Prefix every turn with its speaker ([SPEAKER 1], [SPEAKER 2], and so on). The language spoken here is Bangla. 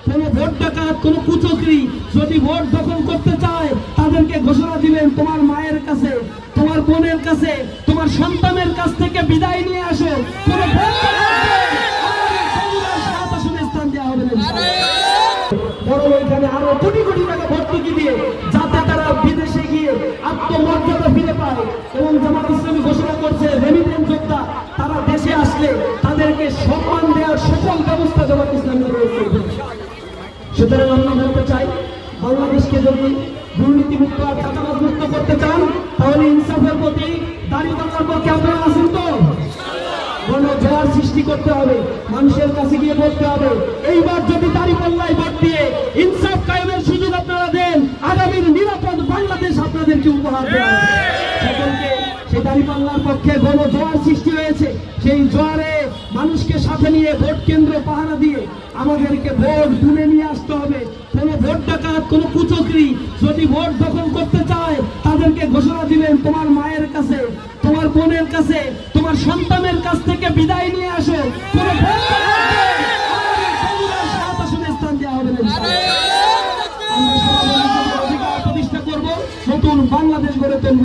[SPEAKER 1] কোন ভোট ডাকাত, কোন কুচক্রী যদি ভোট দখল করতে চায় তাদেরকে ঘোষণা দিলেন, তোমার মায়ের কাছে, তোমার বোনের কাছে, তোমার সন্তানের কাছ থেকে বিদায় নিয়ে আসো। কোন ভোট স্থান দেওয়া হবে না, বরং এখানে আরো কোটি কোটি টাকা ভর্তুকি দিয়ে যাতে তারা বিদেশে গিয়ে আত্মমর্যাদা ফিরে পায়। এবং জামাত ইসলামী ঘোষণা করছে রেমিটেন্স যোদ্ধা তারা দেশে আসলে তাদেরকে সম্মান দেওয়ার সকল ব্যবস্থা জামাত ইসলামী করবে। সুতরাং আমরা বলতে চাই, বাংলাদেশকে যদি দুর্নীতিমুক্ত আর চাঁদাবাজ মুক্ত করতে চান তাহলে ইনসাফের প্রতি, দাঁড়িপাল্লার পক্ষে আপনারা আছেন তো? জোয়ার সৃষ্টি করতে হবে, মানুষের কাছে গিয়ে বলতে হবে এইবার যদি দাঁড়িপাল্লায় ভোট দিয়ে ইনসাফ কায়েমের সুযোগ আপনারা দেন, আগামীর নিরাপদ বাংলাদেশ আপনাদেরকে উপহার দেওয়া হবে। সকলকে সেই দাঁড়িপাল্লার পক্ষে জোয়ার সৃষ্টি হয়েছে, সেই জোয়ারে মানুষকে সাথে নিয়ে ভোট কেন্দ্র পাহারা দিয়ে আমাদেরকে ভোট তুলে নিয়ে আসতে হবে। কোন ভোট ডাকাত, কোন কুচক্রী যদি ভোট দখল করতে চায় তাদেরকে ঘোষণা দিলেন, তোমার মায়ের কাছে, তোমার বোনের কাছে, তোমার সন্তানের কাছ থেকে বিদায় নিয়ে আসো। কোন ভোট স্থান দেওয়া হবে না। আমরা অধিকার প্রতিষ্ঠা করবো, নতুন বাংলাদেশ গড়ে তুলব।